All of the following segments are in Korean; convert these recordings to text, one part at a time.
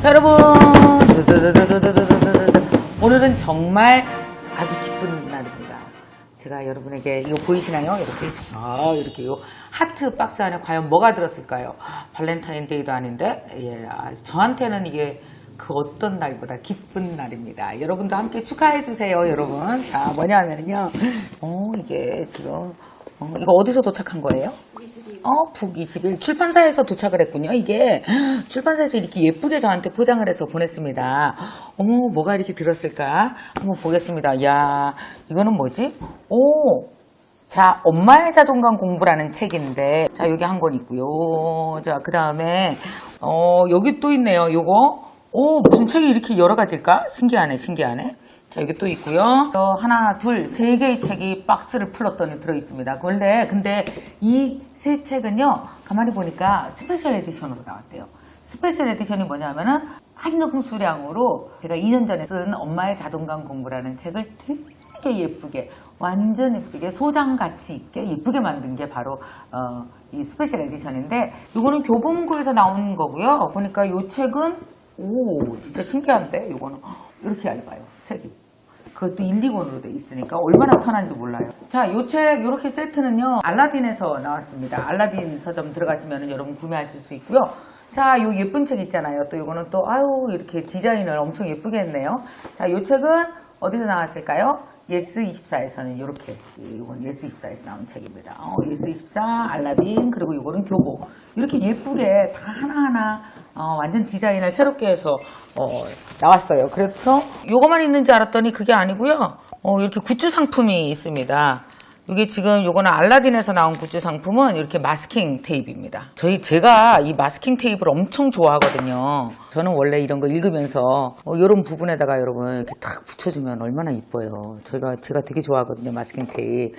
자, 여러분, 오늘은 정말 아주 기쁜 날입니다. 제가 여러분에게 이거 보이시나요? 이렇게 요 하트 박스 안에 과연 뭐가 들었을까요? 발렌타인데이도 아닌데, 예, 저한테는 이게 그 어떤 날보다 기쁜 날입니다. 여러분도 함께 축하해 주세요, 여러분. 자, 뭐냐 하면요, 이게 지금 이거 어디서 도착한 거예요? 북21 출판사에서 도착을 했군요. 이게 출판사에서 이렇게 예쁘게 저한테 포장을 해서 보냈습니다. 뭐가 이렇게 들었을까? 한번 보겠습니다. 야, 이거는 뭐지? 자, 엄마의 자존감 공부라는 책인데, 자, 여기 한 권 있고요. 자, 그 다음에 여기 또 있네요. 요거 무슨 책이 이렇게 여러 가지일까? 신기하네. 자, 여기 또 있고요. 하나, 둘, 세 개의 책이 박스를 풀었더니 들어있습니다. 근데 이 세 책은요, 가만히 보니까 스페셜 에디션으로 나왔대요. 스페셜 에디션이 뭐냐면은 한정 수량으로 제가 2년 전에 쓴 엄마의 자존감 공부라는 책을 되게 예쁘게, 완전 예쁘게 소장 가치 있게 예쁘게 만든 게 바로 이 스페셜 에디션인데, 이거는 교보문고에서 나온 거고요. 보니까 이 책은 진짜 신기한데, 이거는 이렇게 얇아요, 책이. 그것도 1, 2권으로 돼 있으니까 얼마나 편한지 몰라요. 자, 요 책, 요렇게 세트는요, 알라딘에서 나왔습니다. 알라딘 서점 들어가시면 여러분 구매하실 수 있고요. 자, 요 예쁜 책 있잖아요. 또 이거는 또, 이렇게 디자인을 엄청 예쁘게 했네요. 자, 요 책은 어디서 나왔을까요? 예스24에서는 이렇게, 이건 예스24에서 나온 책입니다. 예스24, 알라딘, 그리고 이거는 교보. 이렇게 예쁘게 다 하나하나 완전 디자인을 새롭게 해서 나왔어요. 그래서 요거만 있는 줄 알았더니 그게 아니고요. 이렇게 굿즈 상품이 있습니다. 이게 지금 요거는 알라딘에서 나온 굿즈 상품은 이렇게 마스킹 테이프입니다. 제가 이 마스킹 테이프를 엄청 좋아하거든요. 저는 원래 이런 거 읽으면서 이런 부분에다가 여러분 이렇게 탁 붙여주면 얼마나 이뻐요. 제가 되게 좋아하거든요, 마스킹 테이프.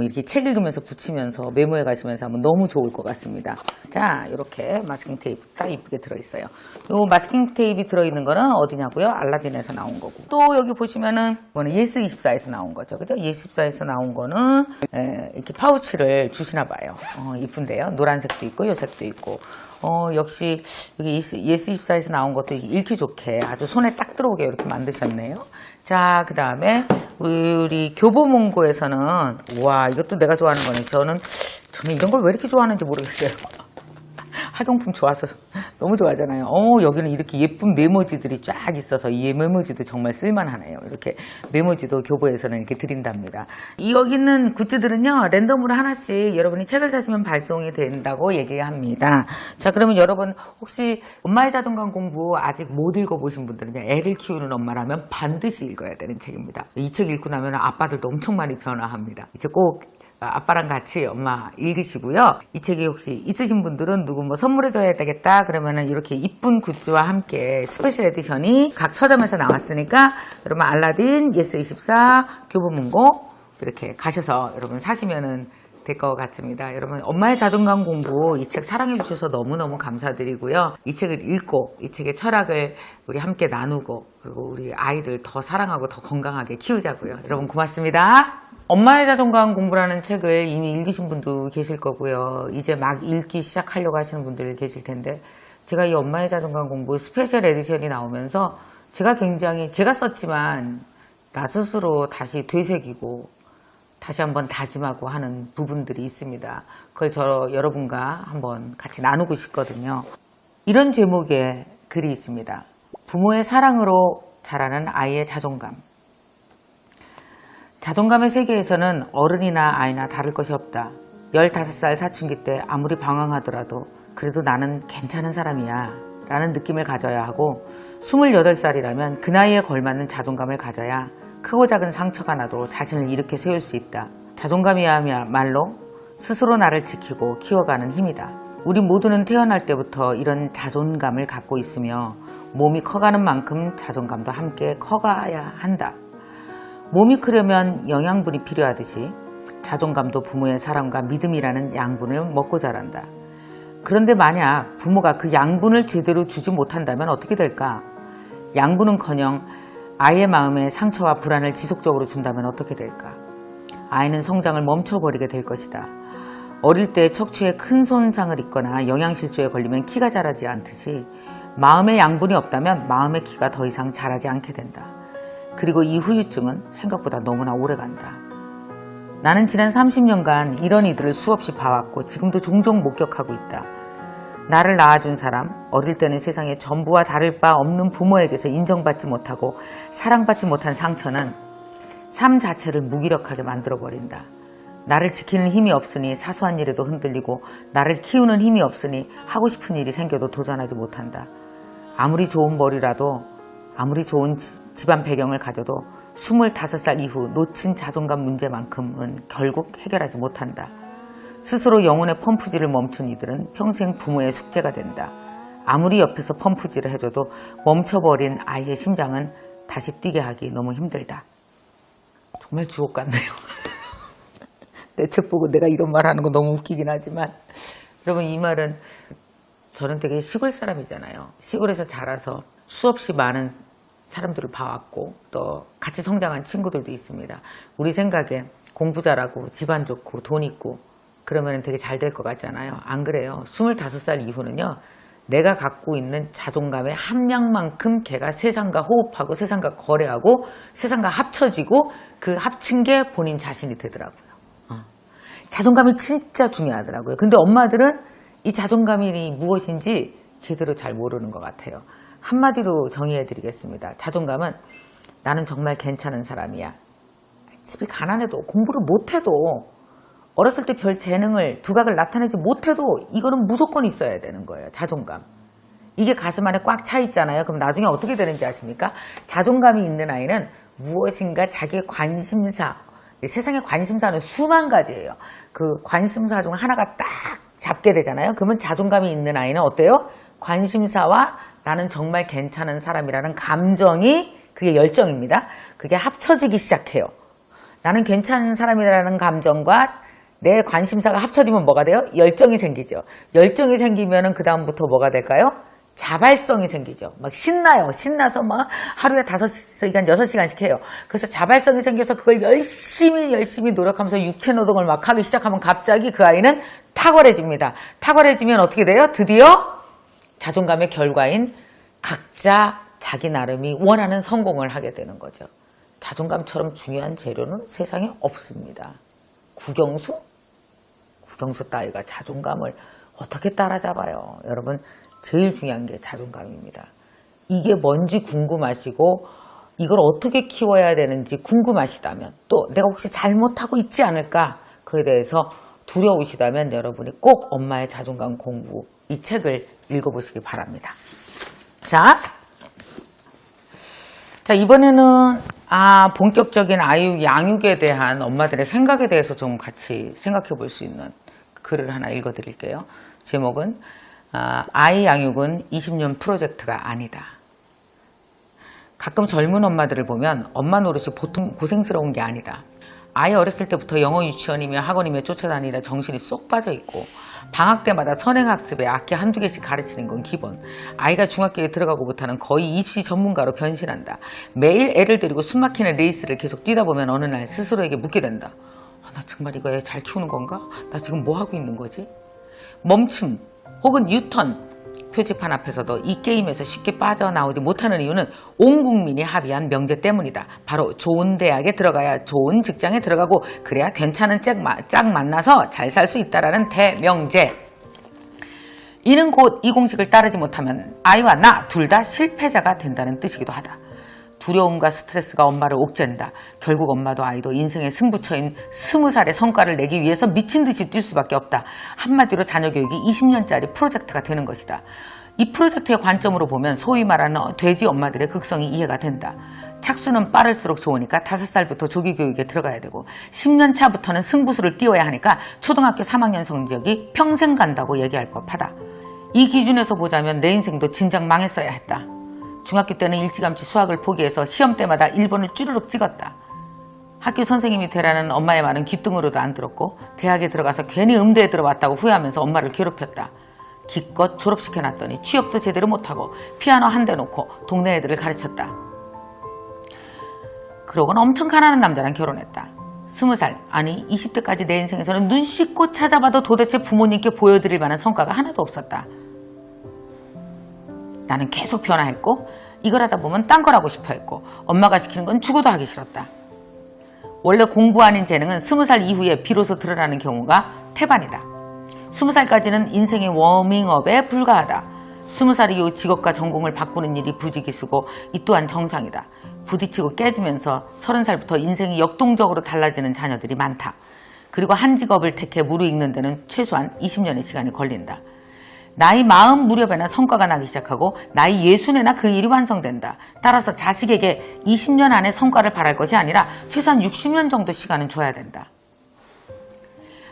이렇게 책 읽으면서 붙이면서 메모해 가시면서 하면 너무 좋을 것 같습니다. 자, 이렇게 마스킹 테이프 딱 이쁘게 들어있어요. 요 마스킹 테이프 들어있는 거는 어디냐고요? 알라딘에서 나온 거고. 또 여기 보시면은 이거는 예스24에서 나온 거죠. 그죠? 예스24에서 나온 거는 이렇게 파우치를 주시나 봐요. 이쁜데요. 노란색도 있고 요색도 있고. 역시 여기 예스24에서 나온 것도 읽기 좋게 아주 손에 딱 들어오게 이렇게 만드셨네요. 자, 그 다음에 우리 교보문고에서는, 와, 이것도 내가 좋아하는 거네. 저는 이런 걸 왜 이렇게 좋아하는지 모르겠어요. 학용품 좋아서 너무 좋아하잖아요. 여기는 이렇게 예쁜 메모지들이 쫙 있어서 이 메모지도 정말 쓸만하네요. 이렇게 메모지도 교보에서는 이렇게 드린답니다. 여기 있는 굿즈들은요, 랜덤으로 하나씩 여러분이 책을 사시면 발송이 된다고 얘기합니다. 자, 그러면 여러분 혹시 엄마의 자존감 공부 아직 못 읽어보신 분들은요, 애를 키우는 엄마라면 반드시 읽어야 되는 책입니다. 이 책 읽고 나면 아빠들도 엄청 많이 변화합니다. 이제 꼭 아빠랑 같이 엄마 읽으시고요. 이 책이 혹시 있으신 분들은 누구 선물해줘야 되겠다 그러면은 이렇게 이쁜 굿즈와 함께 스페셜 에디션이 각 서점에서 나왔으니까 여러분 알라딘, 예스24, 교보문고 이렇게 가셔서 여러분 사시면은 될 것 같습니다. 여러분 엄마의 자존감 공부 이 책 사랑해 주셔서 너무너무 감사드리고요. 이 책을 읽고 이 책의 철학을 우리 함께 나누고 그리고 우리 아이들 더 사랑하고 더 건강하게 키우자고요. 여러분 고맙습니다. 엄마의 자존감 공부라는 책을 이미 읽으신 분도 계실 거고요. 이제 막 읽기 시작하려고 하시는 분들 계실 텐데, 제가 이 엄마의 자존감 공부 스페셜 에디션이 나오면서 제가 썼지만 나 스스로 다시 되새기고 다시 한번 다짐하고 하는 부분들이 있습니다. 그걸 여러분과 한번 같이 나누고 싶거든요. 이런 제목의 글이 있습니다. 부모의 사랑으로 자라는 아이의 자존감. 자존감의 세계에서는 어른이나 아이나 다를 것이 없다. 15살 사춘기 때 아무리 방황하더라도 그래도 나는 괜찮은 사람이야 라는 느낌을 가져야 하고, 28살이라면 그 나이에 걸맞는 자존감을 가져야 크고 작은 상처가 나도 자신을 일으켜 세울 수 있다. 자존감이야말로 스스로 나를 지키고 키워가는 힘이다. 우리 모두는 태어날 때부터 이런 자존감을 갖고 있으며 몸이 커가는 만큼 자존감도 함께 커가야 한다. 몸이 크려면 영양분이 필요하듯이 자존감도 부모의 사랑과 믿음이라는 양분을 먹고 자란다. 그런데 만약 부모가 그 양분을 제대로 주지 못한다면 어떻게 될까? 양분은커녕 아이의 마음에 상처와 불안을 지속적으로 준다면 어떻게 될까? 아이는 성장을 멈춰버리게 될 것이다. 어릴 때 척추에 큰 손상을 입거나 영양실조에 걸리면 키가 자라지 않듯이 마음의 양분이 없다면 마음의 키가 더 이상 자라지 않게 된다. 그리고 이 후유증은 생각보다 너무나 오래간다. 나는 지난 30년간 이런 이들을 수없이 봐왔고 지금도 종종 목격하고 있다. 나를 낳아준 사람, 어릴 때는 세상에 전부와 다를 바 없는 부모에게서 인정받지 못하고 사랑받지 못한 상처는 삶 자체를 무기력하게 만들어버린다. 나를 지키는 힘이 없으니 사소한 일에도 흔들리고 나를 키우는 힘이 없으니 하고 싶은 일이 생겨도 도전하지 못한다. 아무리 좋은 머리라도 아무리 좋은 집안 배경을 가져도 25살 이후 놓친 자존감 문제만큼은 결국 해결하지 못한다. 스스로 영혼의 펌프질을 멈춘 이들은 평생 부모의 숙제가 된다. 아무리 옆에서 펌프질을 해줘도 멈춰버린 아이의 심장은 다시 뛰게 하기 너무 힘들다. 정말 주옥 같네요. 내 책 보고 내가 이런 말 하는 거 너무 웃기긴 하지만 여러분, 이 말은 저는 되게 시골 사람이잖아요. 시골에서 자라서 수없이 많은 사람들을 봐왔고 또 같이 성장한 친구들도 있습니다. 우리 생각에 공부 잘하고 집안 좋고 돈 있고 그러면 되게 잘 될 것 같잖아요. 안 그래요. 25살 이후는요, 내가 갖고 있는 자존감의 함량만큼 걔가 세상과 호흡하고 세상과 거래하고 세상과 합쳐지고 그 합친 게 본인 자신이 되더라고요. 자존감이 진짜 중요하더라고요. 근데 엄마들은 이 자존감이 무엇인지 제대로 잘 모르는 것 같아요. 한마디로 정의해 드리겠습니다. 자존감은 나는 정말 괜찮은 사람이야. 집이 가난해도 공부를 못해도 어렸을 때 별 재능을 두각을 나타내지 못해도 이거는 무조건 있어야 되는 거예요. 자존감. 이게 가슴 안에 꽉 차 있잖아요. 그럼 나중에 어떻게 되는지 아십니까? 자존감이 있는 아이는 무엇인가 자기의 관심사, 세상의 관심사는 수만 가지예요. 그 관심사 중 하나가 딱 잡게 되잖아요. 그러면 자존감이 있는 아이는 어때요? 관심사와 나는 정말 괜찮은 사람이라는 감정이, 그게 열정입니다. 그게 합쳐지기 시작해요. 나는 괜찮은 사람이라는 감정과 내 관심사가 합쳐지면 뭐가 돼요? 열정이 생기죠. 열정이 생기면은 그 다음부터 뭐가 될까요? 자발성이 생기죠. 막 신나요. 신나서 막 하루에 5시간, 6시간씩 해요. 그래서 자발성이 생겨서 그걸 열심히 노력하면서 육체 노동을 막 하기 시작하면 갑자기 그 아이는 탁월해집니다. 탁월해지면 어떻게 돼요? 드디어 자존감의 결과인 각자 자기 나름이 원하는 성공을 하게 되는 거죠. 자존감처럼 중요한 재료는 세상에 없습니다. 국영수 따위가 자존감을 어떻게 따라잡아요? 여러분, 제일 중요한 게 자존감입니다. 이게 뭔지 궁금하시고 이걸 어떻게 키워야 되는지 궁금하시다면, 또 내가 혹시 잘못하고 있지 않을까 그에 대해서 두려우시다면 여러분이 꼭 엄마의 자존감 공부, 이 책을 읽어보시기 바랍니다. 자, 이번에는 본격적인 아이 양육에 대한 엄마들의 생각에 대해서 좀 같이 생각해 볼 수 있는 글을 하나 읽어 드릴게요. 제목은 아이 양육은 20년 프로젝트가 아니다. 가끔 젊은 엄마들을 보면 엄마 노릇이 보통 고생스러운 게 아니다. 아이 어렸을 때부터 영어 유치원이며 학원이며 쫓아다니라 정신이 쏙 빠져있고 방학 때마다 선행학습에 악기 한두 개씩 가르치는 건 기본. 아이가 중학교에 들어가고부터는 거의 입시 전문가로 변신한다. 매일 애를 데리고 숨막히는 레이스를 계속 뛰다 보면 어느 날 스스로에게 묻게 된다. 나 정말 이거 애 잘 키우는 건가? 나 지금 뭐 하고 있는 거지? 멈춤 혹은 유턴. 표지판 앞에서도 이 게임에서 쉽게 빠져나오지 못하는 이유는 온 국민이 합의한 명제 때문이다. 바로 좋은 대학에 들어가야 좋은 직장에 들어가고 그래야 괜찮은 짝 만나서 잘 살 수 있다라는 대명제. 이는 곧 이 공식을 따르지 못하면 아이와 나 둘 다 실패자가 된다는 뜻이기도 하다. 두려움과 스트레스가 엄마를 옥죄한다. 결국 엄마도 아이도 인생의 승부처인 20살의 성과를 내기 위해서 미친 듯이 뛸 수밖에 없다. 한마디로 자녀 교육이 20년짜리 프로젝트가 되는 것이다. 이 프로젝트의 관점으로 보면 소위 말하는 돼지 엄마들의 극성이 이해가 된다. 착수는 빠를수록 좋으니까 5살부터 조기 교육에 들어가야 되고 10년 차부터는 승부수를 띄워야 하니까 초등학교 3학년 성적이 평생 간다고 얘기할 법하다. 이 기준에서 보자면 내 인생도 진작 망했어야 했다. 중학교 때는 일찌감치 수학을 포기해서 시험 때마다 1번을 쭈르륵 찍었다. 학교 선생님이 되라는 엄마의 말은 귀뚱으로도 안 들었고 대학에 들어가서 괜히 음대에 들어왔다고 후회하면서 엄마를 괴롭혔다. 기껏 졸업시켜놨더니 취업도 제대로 못하고 피아노 한 대 놓고 동네 애들을 가르쳤다. 그러고는 엄청 가난한 남자랑 결혼했다. 20살, 아니 20대까지 내 인생에서는 눈 씻고 찾아봐도 도대체 부모님께 보여드릴 만한 성과가 하나도 없었다. 나는 계속 변화했고 이걸 하다 보면 딴 걸 하고 싶어 했고 엄마가 시키는 건 죽어도 하기 싫었다. 원래 공부 아닌 재능은 20살 이후에 비로소 드러나는 경우가 태반이다. 20살까지는 인생의 워밍업에 불과하다. 20살 이후 직업과 전공을 바꾸는 일이 부지기수고 이 또한 정상이다. 부딪히고 깨지면서 30살부터 인생이 역동적으로 달라지는 자녀들이 많다. 그리고 한 직업을 택해 무르익는 데는 최소한 20년의 시간이 걸린다. 나이 40 무렵에나 성과가 나기 시작하고 나이 60에나 그 일이 완성된다. 따라서 자식에게 20년 안에 성과를 바랄 것이 아니라 최소한 60년 정도 시간은 줘야 된다.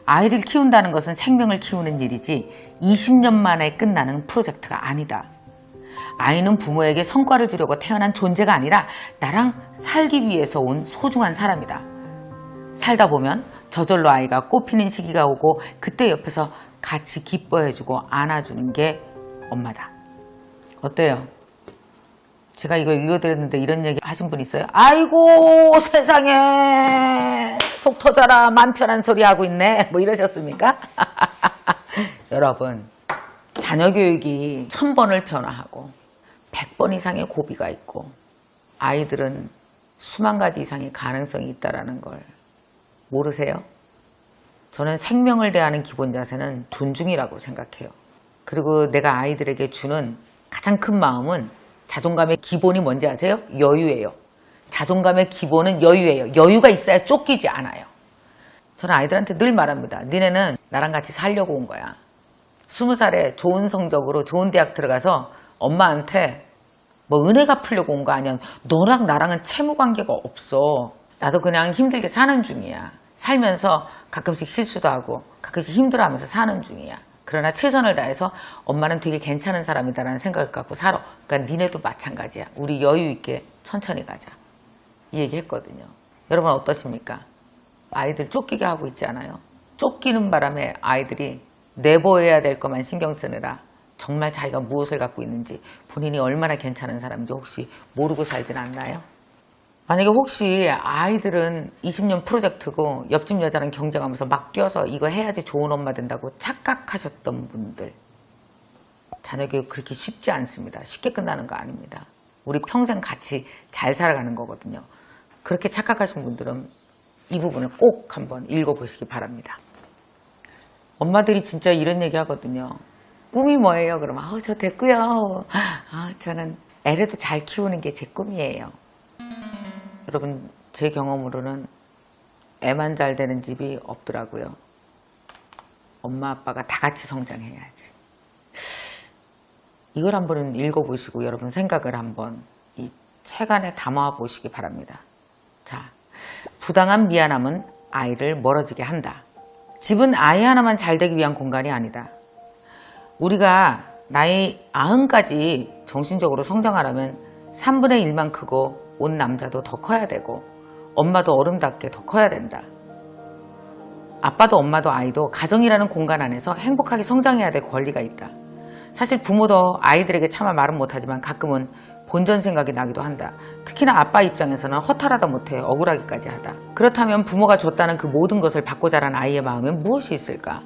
아이를 키운다는 것은 생명을 키우는 일이지 20년 만에 끝나는 프로젝트가 아니다. 아이는 부모에게 성과를 주려고 태어난 존재가 아니라 나랑 살기 위해서 온 소중한 사람이다. 살다 보면 저절로 아이가 꽃피는 시기가 오고 그때 옆에서 같이 기뻐해주고 안아주는 게 엄마다. 어때요? 제가 이거 읽어드렸는데 이런 얘기 하신 분 있어요? 아이고 세상에 속 터져라 맘 편한 소리 하고 있네 뭐 이러셨습니까? 여러분 자녀 교육이 1000번을 변화하고 100번 이상의 고비가 있고 아이들은 수만 가지 이상의 가능성이 있다는 걸 모르세요? 저는 생명을 대하는 기본 자세는 존중이라고 생각해요. 그리고 내가 아이들에게 주는 가장 큰 마음은 자존감의 기본이 뭔지 아세요? 여유예요. 자존감의 기본은 여유예요. 여유가 있어야 쫓기지 않아요. 저는 아이들한테 늘 말합니다. 니네는 나랑 같이 살려고 온 거야. 20살에 좋은 성적으로 좋은 대학 들어가서 엄마한테 뭐 은혜 갚으려고 온 거 아니야. 너랑 나랑은 채무 관계가 없어. 나도 그냥 힘들게 사는 중이야. 살면서 가끔씩 실수도 하고 가끔씩 힘들어하면서 사는 중이야. 그러나 최선을 다해서 엄마는 되게 괜찮은 사람이다라는 생각을 갖고 살아. 그러니까 니네도 마찬가지야. 우리 여유 있게 천천히 가자. 이 얘기 했거든요. 여러분 어떠십니까? 아이들 쫓기게 하고 있지 않아요? 쫓기는 바람에 아이들이 내보여야 될 것만 신경 쓰느라 정말 자기가 무엇을 갖고 있는지 본인이 얼마나 괜찮은 사람인지 혹시 모르고 살진 않나요? 만약에 혹시 아이들은 20년 프로젝트고 옆집 여자랑 경쟁하면서 막 뛰어서 이거 해야지 좋은 엄마 된다고 착각하셨던 분들 자녀 교육 그렇게 쉽지 않습니다. 쉽게 끝나는 거 아닙니다. 우리 평생 같이 잘 살아가는 거거든요. 그렇게 착각하신 분들은 이 부분을 꼭 한번 읽어보시기 바랍니다. 엄마들이 진짜 이런 얘기 하거든요. 꿈이 뭐예요? 그러면 저 됐고요. 저는 애라도 잘 키우는 게 제 꿈이에요. 여러분 제 경험으로는 애만 잘 되는 집이 없더라고요. 엄마 아빠가 다 같이 성장해야지. 이걸 한번 읽어보시고 여러분 생각을 한번 이 책 안에 담아 보시기 바랍니다. 자, 부당한 미안함은 아이를 멀어지게 한다. 집은 아이 하나만 잘 되기 위한 공간이 아니다. 우리가 나이 90까지 정신적으로 성장하려면 3분의 1만 크고 온 남자도 더 커야 되고 엄마도 어른답게 더 커야 된다. 아빠도 엄마도 아이도 가정이라는 공간 안에서 행복하게 성장해야 될 권리가 있다. 사실 부모도 아이들에게 차마 말은 못하지만 가끔은 본전 생각이 나기도 한다. 특히나 아빠 입장에서는 허탈하다 못해 억울하기까지 하다. 그렇다면 부모가 줬다는 그 모든 것을 받고 자란 아이의 마음엔 무엇이 있을까?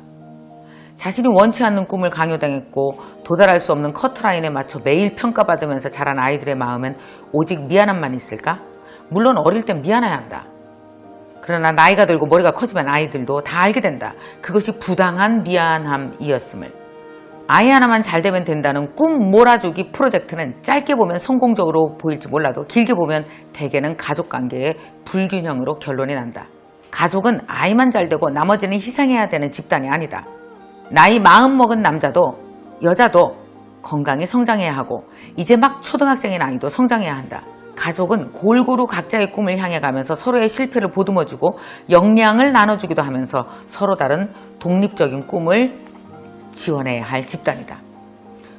자신이 원치 않는 꿈을 강요당했고 도달할 수 없는 커트라인에 맞춰 매일 평가받으면서 자란 아이들의 마음엔 오직 미안함만 있을까? 물론 어릴 땐 미안해야 한다. 그러나 나이가 들고 머리가 커지면 아이들도 다 알게 된다. 그것이 부당한 미안함이었음을. 아이 하나만 잘 되면 된다는 꿈 몰아주기 프로젝트는 짧게 보면 성공적으로 보일지 몰라도 길게 보면 대개는 가족관계의 불균형으로 결론이 난다. 가족은 아이만 잘 되고 나머지는 희생해야 되는 집단이 아니다. 나이 40 먹은 남자도 여자도 건강히 성장해야 하고 이제 막 초등학생인 아이도 성장해야 한다. 가족은 골고루 각자의 꿈을 향해 가면서 서로의 실패를 보듬어주고 역량을 나눠주기도 하면서 서로 다른 독립적인 꿈을 지원해야 할 집단이다.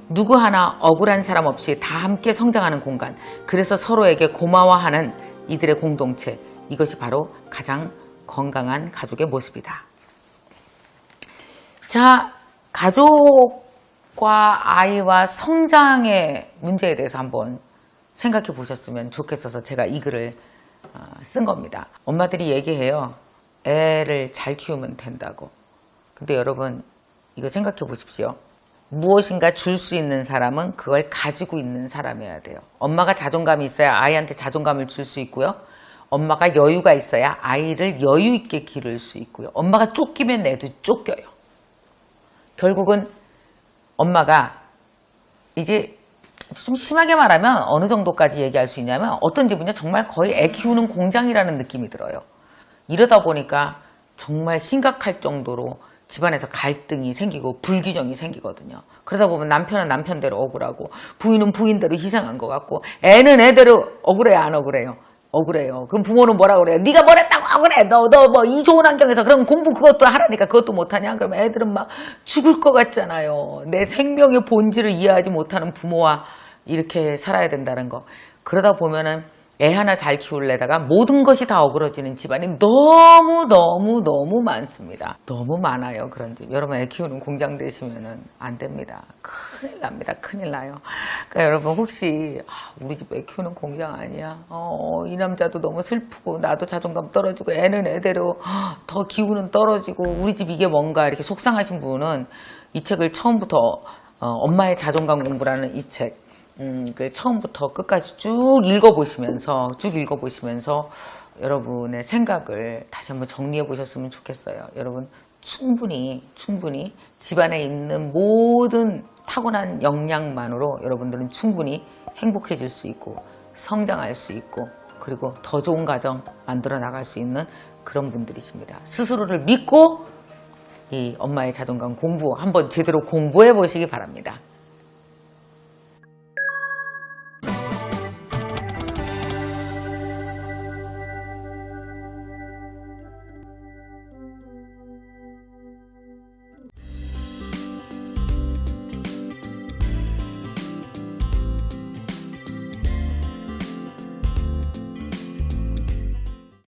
누구 하나 억울한 사람 없이 다 함께 성장하는 공간, 그래서 서로에게 고마워하는 이들의 공동체, 이것이 바로 가장 건강한 가족의 모습이다. 자, 가족과 아이와 성장의 문제에 대해서 한번 생각해 보셨으면 좋겠어서 제가 이 글을 쓴 겁니다. 엄마들이 얘기해요. 애를 잘 키우면 된다고. 근데 여러분 이거 생각해 보십시오. 무엇인가 줄 수 있는 사람은 그걸 가지고 있는 사람이어야 돼요. 엄마가 자존감이 있어야 아이한테 자존감을 줄 수 있고요. 엄마가 여유가 있어야 아이를 여유 있게 기를 수 있고요. 엄마가 쫓기면 애도 쫓겨요. 결국은 엄마가 이제 좀 심하게 말하면 어느 정도까지 얘기할 수 있냐면 어떤 집은요 정말 거의 애 키우는 공장이라는 느낌이 들어요. 이러다 보니까 정말 심각할 정도로 집안에서 갈등이 생기고 불균형이 생기거든요. 그러다 보면 남편은 남편대로 억울하고 부인은 부인대로 희생한 것 같고 애는 애대로 억울해요 안 억울해요? 억울해요. 그럼 부모는 뭐라 그래요? 네가 뭘 했다고 억울해. 너 뭐 이 좋은 환경에서 그럼 공부 그것도 하라니까 그것도 못하냐? 그럼 애들은 막 죽을 것 같잖아요. 내 생명의 본질을 이해하지 못하는 부모와 이렇게 살아야 된다는 거. 그러다 보면은 애 하나 잘 키우려다가 모든 것이 다 어그러지는 집안이 너무 많습니다. 너무 많아요. 그런 집. 여러분 애 키우는 공장 되시면은 안 됩니다. 큰일 납니다. 큰일 나요. 그러니까 여러분 혹시 우리 집 애 키우는 공장 아니야? 이 남자도 너무 슬프고 나도 자존감 떨어지고 애는 애대로 더 기운은 떨어지고 우리 집 이게 뭔가 이렇게 속상하신 분은 이 책을 처음부터 엄마의 자존감 공부라는 이 책 그 처음부터 끝까지 쭉 읽어보시면서 여러분의 생각을 다시 한번 정리해 보셨으면 좋겠어요. 여러분 충분히 집안에 있는 모든 타고난 역량만으로 여러분들은 충분히 행복해질 수 있고 성장할 수 있고 그리고 더 좋은 가정 만들어 나갈 수 있는 그런 분들이십니다. 스스로를 믿고 이 엄마의 자존감 공부 한번 제대로 공부해 보시기 바랍니다.